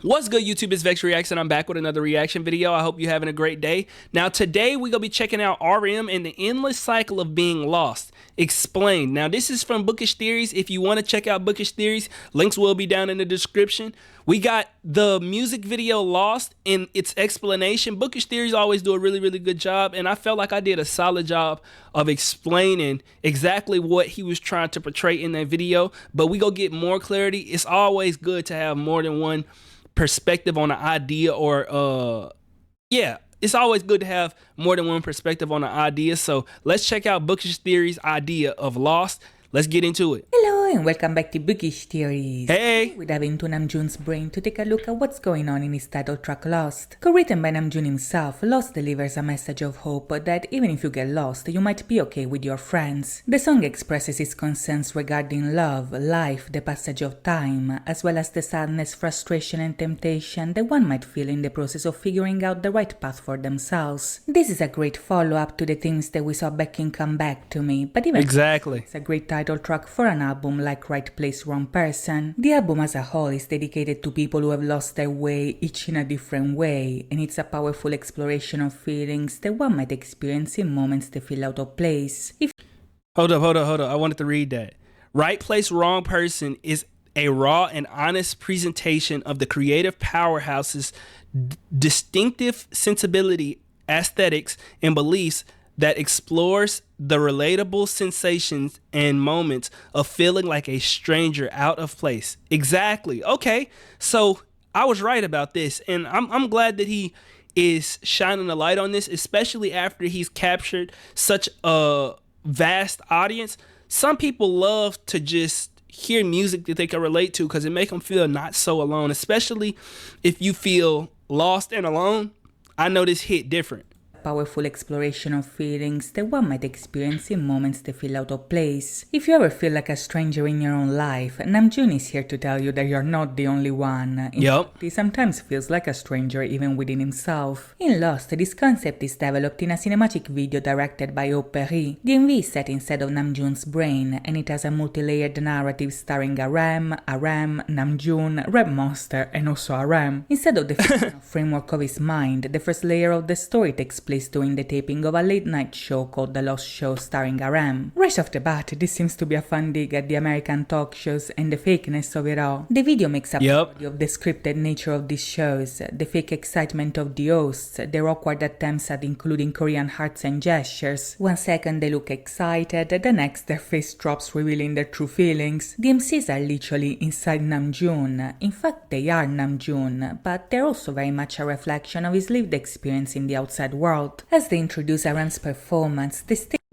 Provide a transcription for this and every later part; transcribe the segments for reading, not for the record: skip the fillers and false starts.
What's good, YouTube? It's VexReacts, and I'm back with another reaction video. I hope you're having a great day. Now, today we're going to be checking out RM and the endless cycle of being lost. Explained. Now, this is from Bookish Theories. If you want to check out Bookish Theories, links will be down in the description. We got the music video Lost in its explanation. Bookish Theories always do a really good job, and I felt like I did a solid job of explaining exactly what he was trying to portray in that video. But we go get more clarity. It's always good to have more than one perspective on an idea, or it's always good to have more than one perspective on an idea. So let's check out Bookish Theories' idea of Lost. Let's get into it. Hello and welcome back to Bookish Theories. Hey! We dive into Namjoon's brain to take a look at what's going on in his title track Lost. Co-written by Namjoon himself, Lost delivers a message of hope that even if you get lost, you might be okay with your friends. The song expresses his concerns regarding love, life, the passage of time, as well as the sadness, frustration and temptation that one might feel in the process of figuring out the right path for themselves. This is a great follow-up to the themes that we saw back in Come Back to Me, but even Exactly. it's a great title track for an album like Right Place, Wrong Person. The album as a whole is dedicated to people who have lost their way, each in a different way, and it's a powerful exploration of feelings that one might experience in moments that feel out of place. Hold up. I wanted to read that. Right Place, Wrong Person is a raw and honest presentation of the creative powerhouse's distinctive sensibility, aesthetics, and beliefs that explores the relatable sensations and moments of feeling like a stranger out of place. Exactly. Okay, so I was right about this, and I'm glad that he is shining a light on this, especially after he's captured such a vast audience. Some people love to just hear music that they can relate to because it makes them feel not so alone, especially if you feel lost and alone. I know this hit different. Powerful exploration of feelings that one might experience in moments that feel out of place. If you ever feel like a stranger in your own life, Namjoon is here to tell you that you're not the only one. In fact, he sometimes feels like a stranger even within himself. In Lost, this concept is developed in a cinematic video directed by Perry. The MV is set inside of Namjoon's brain, and it has a multi-layered narrative starring RM, Namjoon, Red Monster, and also RM. Instead of the fictional framework of his mind, the first layer of the story takes place during the taping of a late-night show called The Lost Show starring RM. Right off the bat, this seems to be a fun dig at the American talk shows and the fakeness of it all. The video makes up of the scripted nature of these shows, the fake excitement of the hosts, their awkward attempts at including Korean hearts and gestures. 1 second they look excited, the next their face drops revealing their true feelings. The MCs are literally inside Namjoon. In fact, they are Namjoon, but they're also very much a reflection of his lived experience in the outside world. As they introduce RM's performance,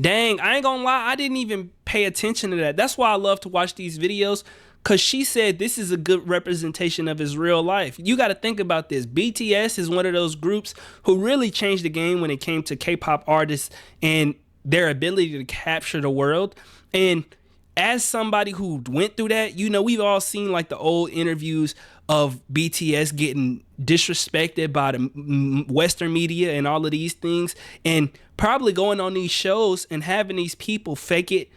Dang, I ain't gonna lie, I didn't even pay attention to that. That's why I love to watch these videos, because she said this is a good representation of his real life. You got to think about this. BTS is one of those groups who really changed the game when it came to K-pop artists and their ability to capture the world. And as somebody who went through that, you know, we've all seen like the old interviews of BTS getting disrespected by the Western media and all of these things, and probably going on these shows and having these people fake it,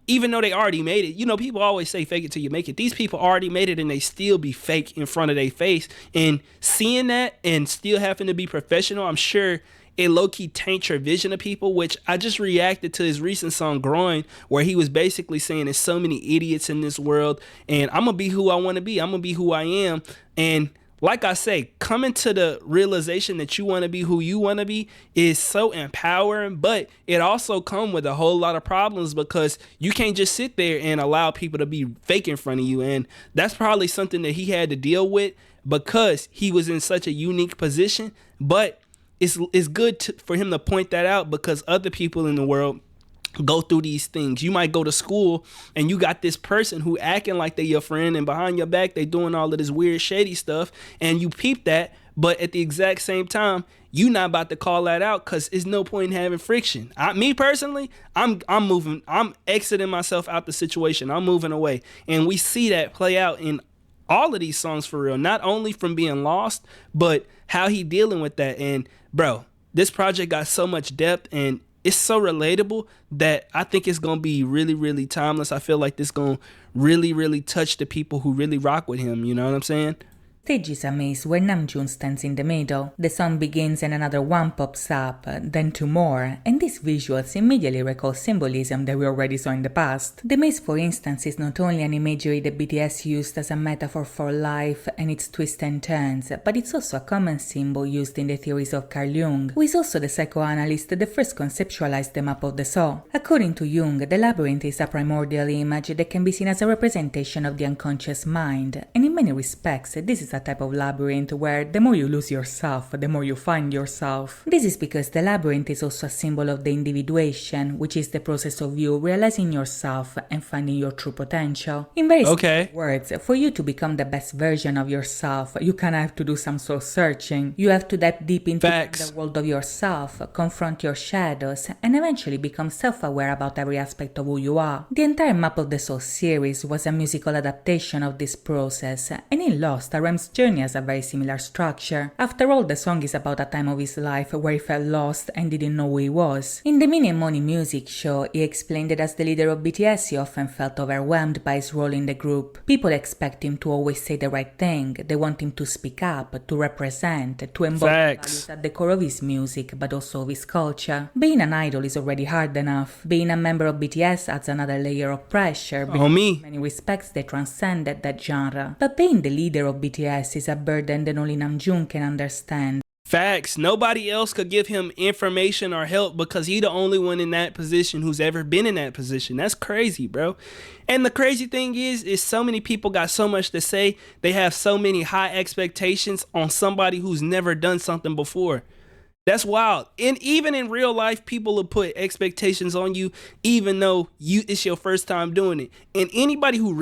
even though they already made it. You know, people always say fake it till you make it. These people already made it and they still be fake in front of their face, and seeing that and still having to be professional, I'm sure it low-key taints your vision of people, which I just reacted to his recent song Growing, where he was basically saying there's so many idiots in this world and I'm gonna be who I want to be, I'm gonna be who I am. And like I say, coming to the realization that you want to be who you want to be is so empowering, but it also comes with a whole lot of problems because you can't just sit there and allow people to be fake in front of you. And that's probably something that he had to deal with because he was in such a unique position. But it's good for him to point that out because other people in the world go through these things. You might go to school and you got this person who acting like they your friend, and behind your back they doing all of this weird shady stuff, and you peep that, but at the exact same time you not about to call that out because it's no point in having friction. Me personally, I'm moving, I'm exiting myself out the situation, I'm moving away. And we see that play out in all of these songs for real, not only from being lost, but how he dealing with that. And bro, this project got so much depth and it's so relatable that I think it's gonna be really timeless. I feel like this gonna really touch the people who really rock with him. You know what I'm saying? Stage is a maze where Namjoon stands in the middle. The song begins and another one pops up, then two more, and these visuals immediately recall symbolism that we already saw in the past. The maze, for instance, is not only an imagery that BTS used as a metaphor for life and its twists and turns, but it's also a common symbol used in the theories of Carl Jung, who is also the psychoanalyst that first conceptualized the map of the soul. According to Jung, the labyrinth is a primordial image that can be seen as a representation of the unconscious mind, and in many respects, this is a type of labyrinth where the more you lose yourself, the more you find yourself. This is because the labyrinth is also a symbol of the individuation, which is the process of you realizing yourself and finding your true potential. In very simple words, for you to become the best version of yourself, you kind of have to do some soul searching. You have to dive deep into the world of yourself, confront your shadows, and eventually become self-aware about every aspect of who you are. The entire Map of the Soul series was a musical adaptation of this process, and in Lost, RM's journey has a very similar structure. After all, the song is about a time of his life where he felt lost and didn't know who he was. In the Mini and Money music show, he explained that as the leader of BTS, he often felt overwhelmed by his role in the group. People expect him to always say the right thing, they want him to speak up, to represent, to embody values at the core of his music, but also of his culture. Being an idol is already hard enough. Being a member of BTS adds another layer of pressure, because in many respects they transcended that genre. But being the leader of BTS is a burden that only Namjoon can understand. Facts. Nobody else could give him information or help because he's the only one in that position who's ever been in that position. That's crazy, bro. And the crazy thing is so many people got so much to say. They have so many high expectations on somebody who's never done something before. That's wild. And even in real life, people will put expectations on you even though it's your first time doing it. And anybody who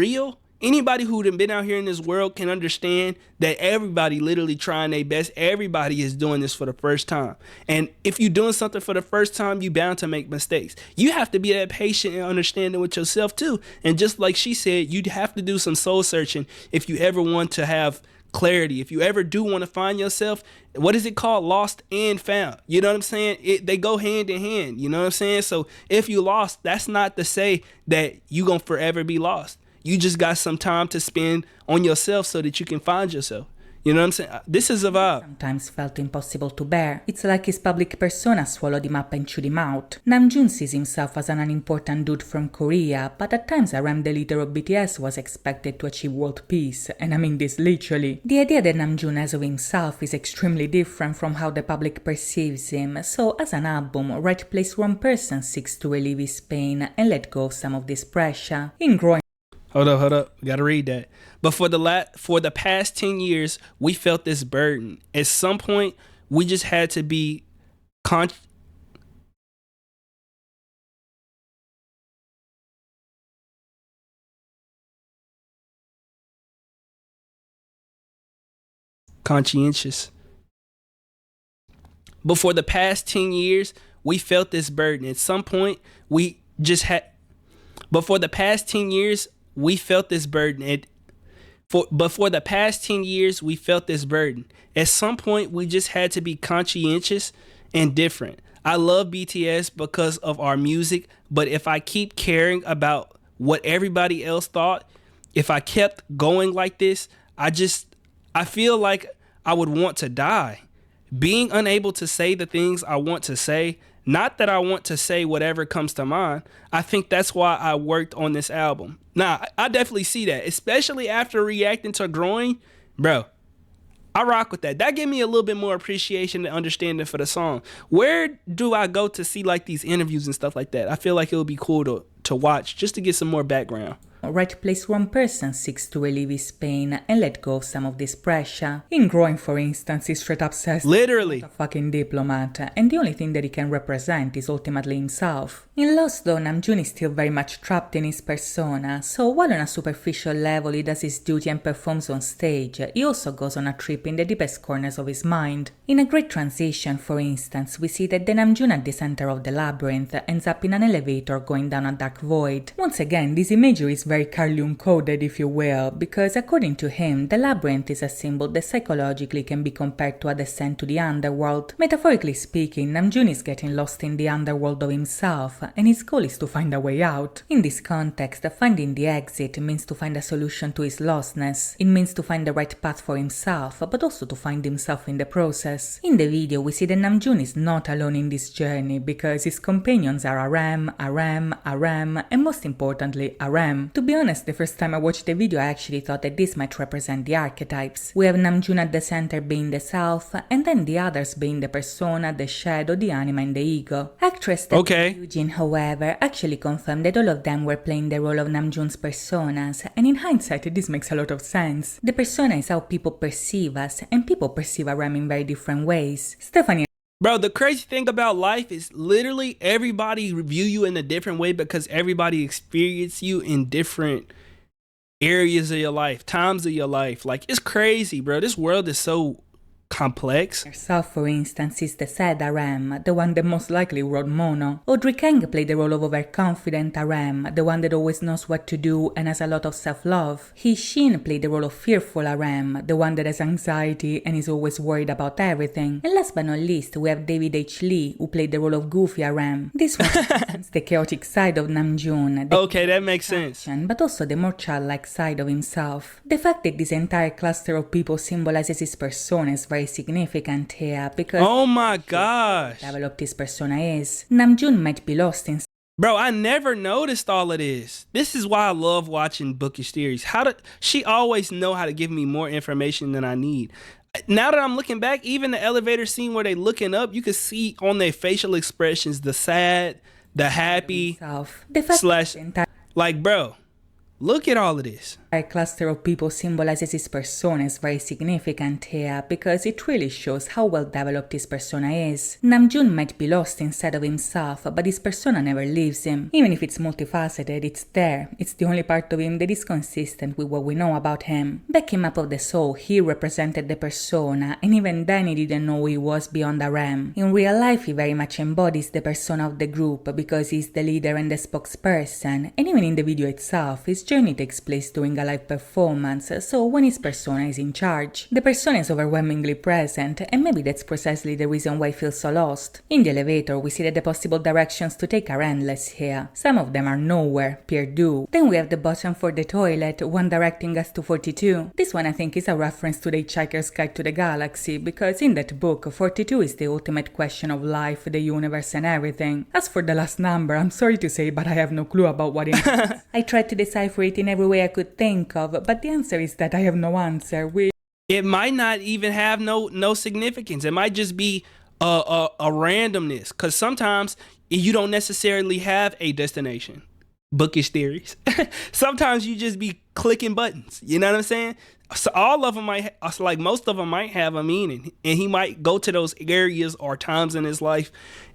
done been out here in this world can understand that everybody literally trying their best. Everybody is doing this for the first time. And if you're doing something for the first time, you bound to make mistakes. You have to be that patient and understanding with yourself too. And just like she said, you'd have to do some soul searching if you ever want to have clarity. If you ever do want to find yourself, what is it called? Lost and found. You know what I'm saying? They go hand in hand. You know what I'm saying? So if you lost, that's not to say that you gonna forever be lost. You just got some time to spend on yourself so that you can find yourself. You know what I'm saying? This is a vibe. Sometimes felt impossible to bear. It's like his public persona swallowed him up and chewed him out. Namjoon sees himself as an unimportant dude from Korea, but at times RM, the leader of BTS, was expected to achieve world peace, and I mean this literally. The idea that Namjoon has of himself is extremely different from how the public perceives him, so as an album, Right Place Wrong Person seeks to relieve his pain and let go of some of this pressure. In growing Hold up. We gotta read that. But for the past 10 years, we felt this burden. At some point, we just had to be conscientious. But for the past 10 years, we felt this burden. At some point, we just had. But for the past 10 years, we felt this burden. But for the past 10 years, we felt this burden. At some point, we just had to be conscientious and different. I love BTS because of our music, but if I keep caring about what everybody else thought, if I kept going like this, I feel like I would want to die. Being unable to say the things I want to say, not that I want to say whatever comes to mind. I think that's why I worked on this album. Nah, I definitely see that, especially after reacting to Growing, bro. I rock with that. That gave me a little bit more appreciation and understanding for the song. Where do I go to see like these interviews and stuff like that? I feel like it would be cool to watch just to get some more background. Right Place Wrong Person seeks to relieve his pain and let go of some of this pressure. In Growing, for instance, he's straight up says literally a fucking diplomat, and the only thing that he can represent is ultimately himself. In Lost, though, Namjoon is still very much trapped in his persona, so while on a superficial level he does his duty and performs on stage, he also goes on a trip in the deepest corners of his mind. In a great transition, for instance, we see that the Namjoon at the center of the labyrinth ends up in an elevator going down a dark void. Once again, this imagery is very Carl-Jung-coded, if you will, because according to him, the labyrinth is a symbol that psychologically can be compared to a descent to the underworld. Metaphorically speaking, Namjoon is getting lost in the underworld of himself, and his goal is to find a way out. In this context, finding the exit means to find a solution to his lostness. It means to find the right path for himself, but also to find himself in the process. In the video, we see that Namjoon is not alone in this journey because his companions are RM, and most importantly, RM. To be honest, the first time I watched the video, I actually thought that this might represent the archetypes. We have Namjoon at the center being the self, and then the others being the persona, the shadow, the anima, and the ego. Actress Jungian, however, actually confirmed that all of them were playing the role of Namjoon's personas, and in hindsight, this makes a lot of sense. The persona is how people perceive us, and people perceive RM in very different ways. Stephanie. Bro, the crazy thing about life is literally everybody view you in a different way because everybody experience you in different areas of your life, times of your life. Like, it's crazy, bro. This world is so complex. Herself, for instance, is the sad RM, the one that most likely wrote Mono. Audrey Kang played the role of overconfident RM, the one that always knows what to do and has a lot of self-love. Hee Shin played the role of fearful RM, the one that has anxiety and is always worried about everything. And last but not least, we have David H. Lee, who played the role of goofy RM. This one represents the chaotic side of Namjoon. Okay, that makes sense. But also the more childlike side of himself. The fact that this entire cluster of people symbolizes his persona is very significant here because oh my gosh, developed his persona is. Namjoon might be lost in. Bro, I never noticed all of this. This is why I love watching bookish theories. She always know how to give me more information than I need. Now that I'm looking back, even the elevator scene where they looking up, you can see on their facial expressions the sad, the happy, like, bro, look at all of this. A cluster of people symbolizes his persona is very significant here because it really shows how well developed his persona is. Namjoon might be lost inside of himself, but his persona never leaves him. Even if it's multifaceted, it's there. It's the only part of him that is consistent with what we know about him. Back in Map of the Soul, he represented the persona, and even then he didn't know who he was beyond RM. In real life, he very much embodies the persona of the group because he's the leader and the spokesperson, and even in the video itself, his journey takes place during a live performance, so when his persona is in charge. The persona is overwhelmingly present, and maybe that's precisely the reason why he feels so lost. In the elevator, we see that the possible directions to take are endless here. Some of them are nowhere, perdu. Then we have the button for the toilet, one directing us to 42. This one I think is a reference to the Hitchhiker's Guide to the Galaxy, because in that book, 42 is the ultimate question of life, the universe, and everything. As for the last number, I'm sorry to say, but I have no clue about what it means. I tried to decipher it in every way I could think of, but the answer is that I have no answer. It might not even have no significance. It might just be a randomness, because sometimes you don't necessarily have a destination. Bookish theories. Sometimes you just be clicking buttons. You know what I'm saying? So all of them might, like most of them might have a meaning, and he might go to those areas or times in his life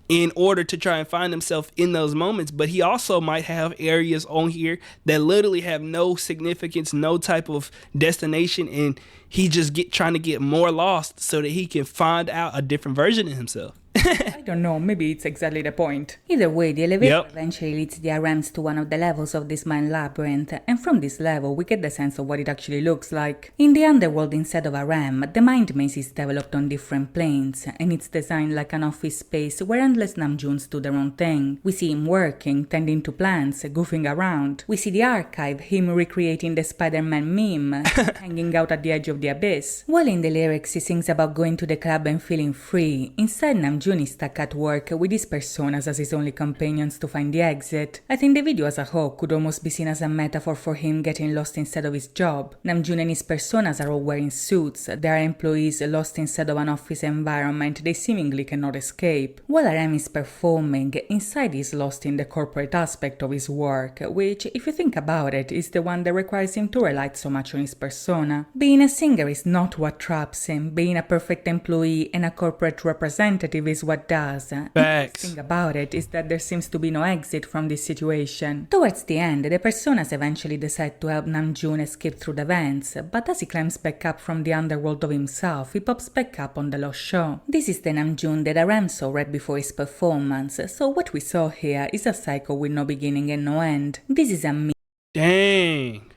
in order to try and find himself in those moments. But he also might have areas on here that literally have no significance, no type of destination, and he just trying to get more lost so that he can find out a different version of himself. I don't know, maybe it's exactly the point. Either way, the elevator eventually leads the RMs to one of the levels of this mind labyrinth, and from this level we get the sense of what it actually looks like. In the underworld instead of RM, the mind maze is developed on different planes, and it's designed like an office space where endless Namjoons do their own thing. We see him working, tending to plants, goofing around. We see the archive, him recreating the Spider-Man meme, hanging out at the edge of the abyss. While in the lyrics he sings about going to the club and feeling free, inside Namjoon is stuck at work with his personas as his only companions to find the exit. I think the video as a whole could almost be seen as a metaphor for him getting lost instead of his job. Namjoon and his personas are all wearing suits. There are employees lost inside of an office environment they seemingly cannot escape. While RM is performing, inside he is lost in the corporate aspect of his work, which, if you think about it, is the one that requires him to rely so much on his persona. Being a singer is not what traps him. Being a perfect employee and a corporate representative is what does. The thing about it is that there seems to be no exit from this situation. Towards the end, the personas eventually decide to help Namjoon escape through the vents, but as he climbs back up from the underworld of himself, he pops back up on the lost show. This is the Namjoon that RM saw right before his performance, so what we saw here is a cycle with no beginning and no end. This is a Dang.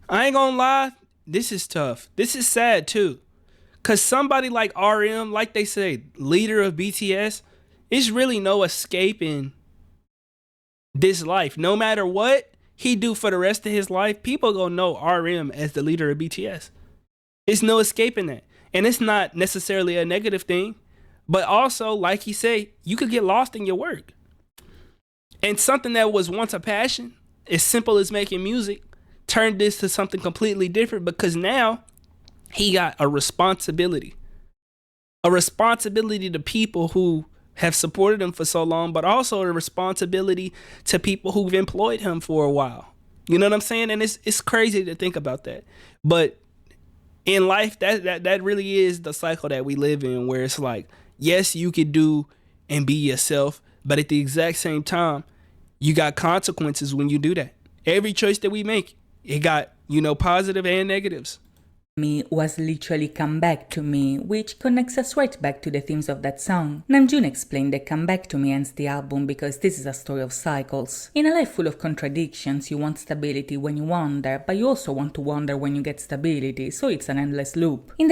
I ain't gonna lie. This is tough. This is sad too. Cause somebody like RM, like they say, leader of BTS, it's really no escaping this life. No matter what he do for the rest of his life, people gonna know RM as the leader of BTS. It's no escaping that. And it's not necessarily a negative thing, but also, like he said, you could get lost in your work. And something that was once a passion, as simple as making music, turned this to something completely different because now he got a responsibility. A responsibility to people who have supported him for so long, but also a responsibility to people who've employed him for a while. You know what I'm saying? And it's crazy to think about that. But in life, that really is the cycle that we live in, where it's like, yes, you could do and be yourself, but at the exact same time, you got consequences when you do that. Every choice that we make, it got, positive and negatives. Me was literally Come Back to Me, which connects us right back to the themes of that song. Namjoon explained that Come Back to Me ends the album because this is a story of cycles. In a life full of contradictions, you want stability when you wander, but you also want to wander when you get stability, so it's an endless loop. In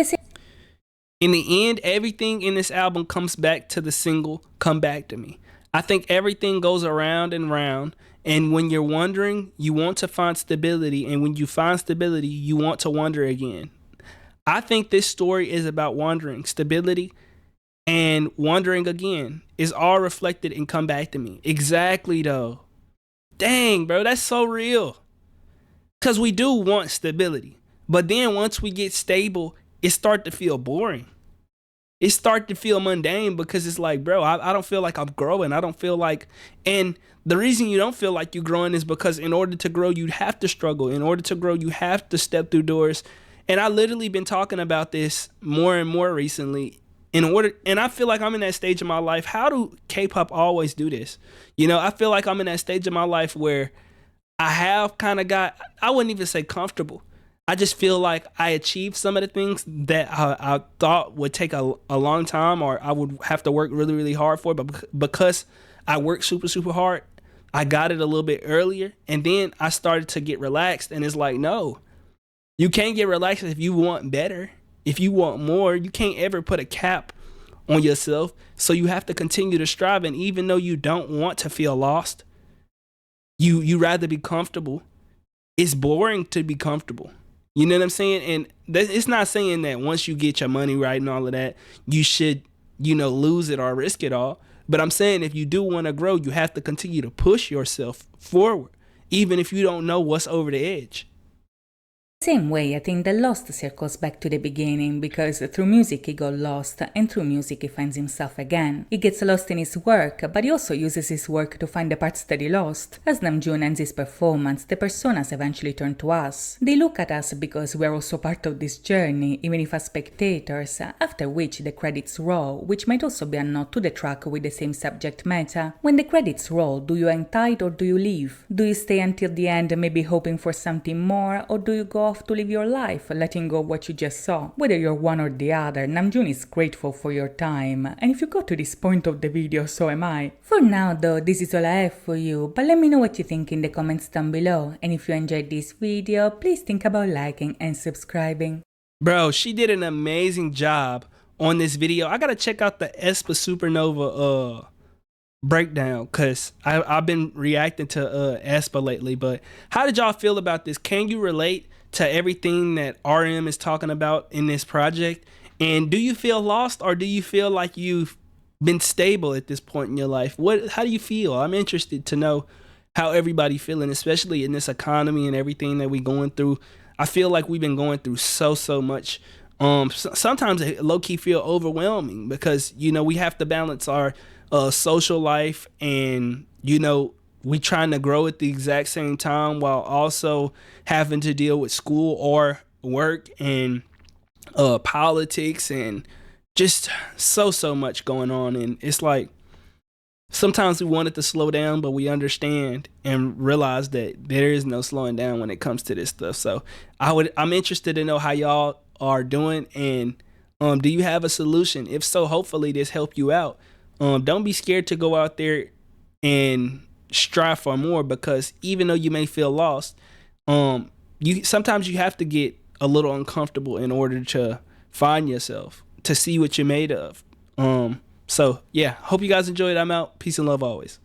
the end, everything in this album comes back to the single Come Back to Me. I think everything goes around and round. And when you're wondering, you want to find stability. And when you find stability, you want to wonder again. I think this story is about wandering, stability, and wondering again is all reflected in Come Back to Me. Exactly, though. Dang, bro, that's so real. Because we do want stability. But then once we get stable, it starts to feel boring. It starts to feel mundane because it's like, bro, I don't feel like I'm growing. I don't feel like, and the reason you don't feel like you're growing is because in order to grow, you have to struggle. In order to grow, you have to step through doors. And I literally been talking about this more and more recently and I feel like I'm in that stage of my life. How do K-pop always do this? I feel like I'm in that stage of my life where I have kind of got, I wouldn't even say comfortable. I just feel like I achieved some of the things that I thought would take a long time or I would have to work really, really hard for. But because I worked super, super hard, I got it a little bit earlier. And then I started to get relaxed. And it's like, no, you can't get relaxed if you want better. If you want more, you can't ever put a cap on yourself. So you have to continue to strive. And even though you don't want to feel lost, you rather be comfortable. It's boring to be comfortable. You know what I'm saying? And it's not saying that once you get your money right and all of that, you should, lose it or risk it all. But I'm saying if you do want to grow, you have to continue to push yourself forward, even if you don't know what's over the edge. Same way, I think the lost circles back to the beginning because through music he got lost and through music he finds himself again. He gets lost in his work, but he also uses his work to find the parts that he lost. As Namjoon ends his performance, the personas eventually turn to us. They look at us because we are also part of this journey, even if as spectators, after which the credits roll, which might also be a nod to the track with the same subject matter. When the credits roll, do you hang tight or do you leave? Do you stay until the end maybe hoping for something more, or do you go to live your life, letting go of what you just saw? Whether you're one or the other, Namjoon is grateful for your time, and if you got to this point of the video, so am I. For now though, this is all I have for you, but let me know what you think in the comments down below, and if you enjoyed this video, please think about liking and subscribing. Bro, she did an amazing job on this video. I gotta check out the aespa Supernova breakdown because I've been reacting to aespa lately. But how did y'all feel about this? Can you relate to everything that RM is talking about in this project? And do you feel lost or do you feel like you've been stable at this point in your life? How do you feel? I'm interested to know how everybody feeling, especially in this economy and everything that we going through. I feel like we've been going through so much. Sometimes it low-key feel overwhelming because, we have to balance our social life and, we trying to grow at the exact same time while also having to deal with school or work and politics and just so much going on. And it's like sometimes we want it to slow down, but we understand and realize that there is no slowing down when it comes to this stuff. So I'm interested to know how y'all are doing, and do you have a solution? If so, hopefully this helped you out. Don't be scared to go out there and strive for more, because even though you may feel lost, Sometimes you have to get a little uncomfortable in order to find yourself, to see what you're made of. So yeah, hope you guys enjoyed. I'm out. Peace and love always.